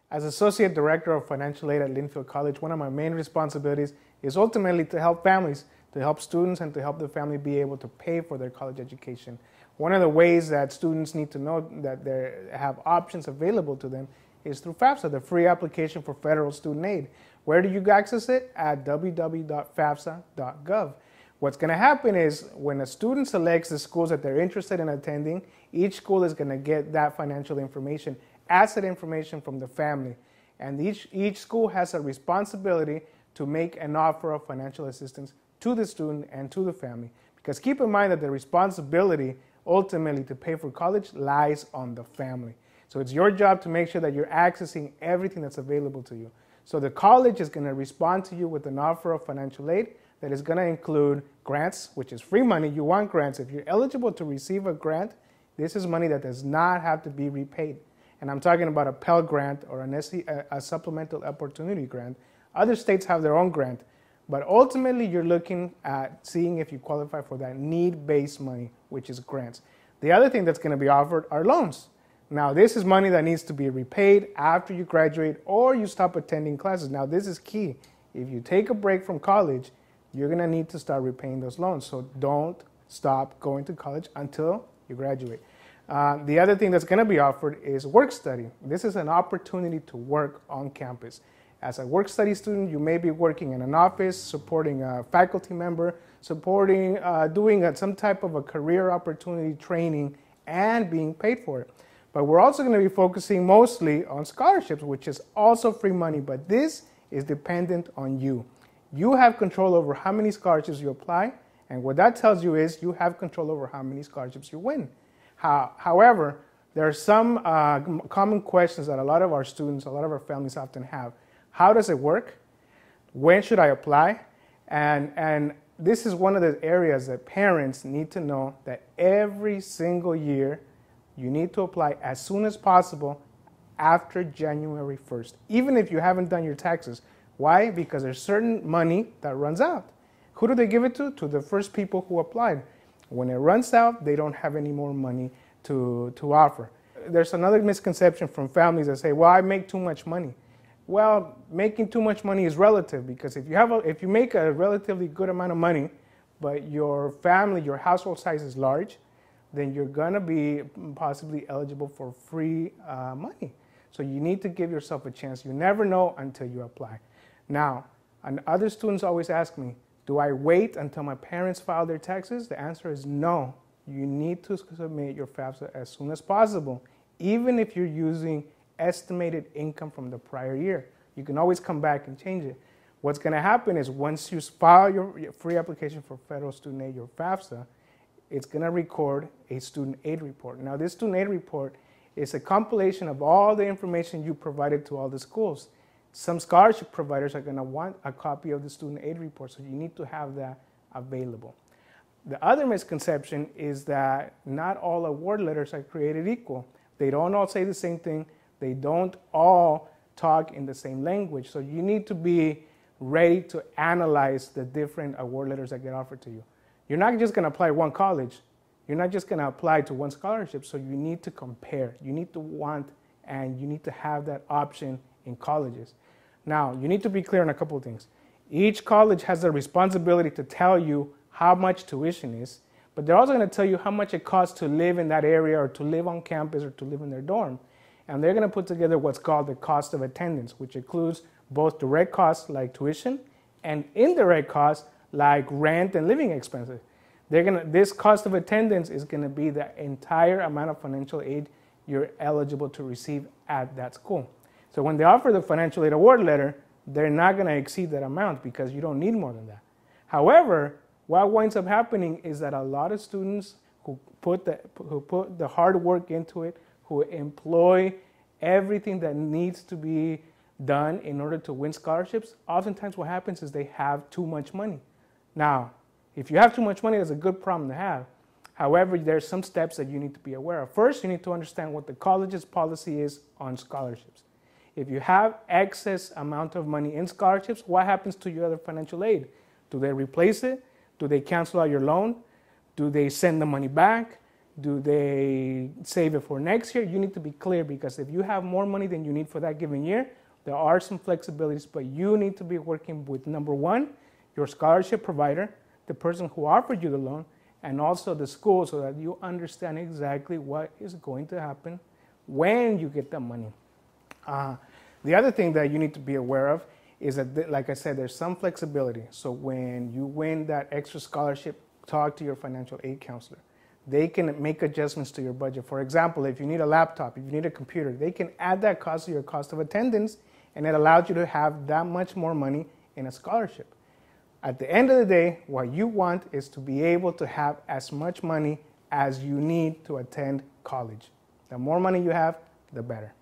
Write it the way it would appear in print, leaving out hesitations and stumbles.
As Associate Director of Financial Aid at Linfield College, one of my main responsibilities is ultimately to help families, to help students, and to help the family be able to pay for their college education. One of the ways that students need to know that they have options available to them is through FAFSA, the free application for federal student aid. Where do you access it? At www.fafsa.gov. What's going to happen is when a student selects the schools that they're interested in attending, each school is going to get that financial information, asset information from the family. And each school has a responsibility to make an offer of financial assistance to the student and to the family. Because keep in mind that the responsibility ultimately to pay for college lies on the family. So it's your job to make sure that you're accessing everything that's available to you. So the college is going to respond to you with an offer of financial aid that is going to include grants, which is free money. You want grants. If you're eligible to receive a grant, this is money that does not have to be repaid. And I'm talking about a Pell Grant or a Supplemental Opportunity Grant. Other states have their own grant. But ultimately, you're looking at seeing if you qualify for that need-based money, which is grants. The other thing that's going to be offered are loans. Now, this is money that needs to be repaid after you graduate or you stop attending classes. Now, this is key. If you take a break from college, you're going to need to start repaying those loans. So don't stop going to college until you graduate. The other thing that's going to be offered is work study. This is an opportunity to work on campus. As a work study student, you may be working in an office, supporting a faculty member, supporting, doing some type of a career opportunity training and being paid for it. But we're also going to be focusing mostly on scholarships, which is also free money, but this is dependent on you. You have control over how many scholarships you apply, and what that tells you is you have control over how many scholarships you win. However, there are some common questions that a lot of our students, a lot of our families often have. How does it work? When should I apply? And this is one of the areas that parents need to know, that every single year you need to apply as soon as possible after January 1st, even if you haven't done your taxes. Why? Because there's certain money that runs out. Who do they give it to? To the first people who applied. When it runs out, they don't have any more money to offer. There's another misconception from families that say, well, I make too much money. Well, making too much money is relative, because if you make a relatively good amount of money, but your family, your household size is large, then you're going to be possibly eligible for free money. So you need to give yourself a chance. You never know until you apply. Now, and other students always ask me, do I wait until my parents file their taxes? The answer is no. You need to submit your FAFSA as soon as possible, even if you're using estimated income from the prior year. You can always come back and change it. What's going to happen is once you file your free application for federal student aid, your FAFSA, it's going to record a student aid report. Now, this student aid report is a compilation of all the information you provided to all the schools. Some scholarship providers are going to want a copy of the student aid report, so you need to have that available. The other misconception is that not all award letters are created equal. They don't all say the same thing. They don't all talk in the same language. So you need to be ready to analyze the different award letters that get offered to you. You're not just going to apply one college. You're not just going to apply to one scholarship. So you need to compare. You need to want, and you need to have that option in colleges. Now, you need to be clear on a couple of things. Each college has the responsibility to tell you how much tuition is, but they're also going to tell you how much it costs to live in that area, or to live on campus, or to live in their dorm. And they're going to put together what's called the cost of attendance, which includes both direct costs like tuition and indirect costs like rent and living expenses. This cost of attendance is going to be the entire amount of financial aid you're eligible to receive at that school. So when they offer the financial aid award letter, they're not going to exceed that amount, because you don't need more than that. However, what winds up happening is that a lot of students who put the hard work into it, who employ everything that needs to be done in order to win scholarships, oftentimes what happens is they have too much money. Now, if you have too much money, that's a good problem to have. However, there's some steps that you need to be aware of. First, you need to understand what the college's policy is on scholarships. If you have excess amount of money in scholarships, what happens to your other financial aid? Do they replace it? Do they cancel out your loan? Do they send the money back? Do they save it for next year? You need to be clear, because if you have more money than you need for that given year, there are some flexibilities, but you need to be working with, number one, your scholarship provider, the person who offered you the loan, and also the school, so that you understand exactly what is going to happen when you get the money. The other thing that you need to be aware of is that, like I said, there's some flexibility. So when you win that extra scholarship, talk to your financial aid counselor. They can make adjustments to your budget. For example, if you need a laptop, if you need a computer, they can add that cost to your cost of attendance, and it allows you to have that much more money in a scholarship. At the end of the day, what you want is to be able to have as much money as you need to attend college. The more money you have, the better.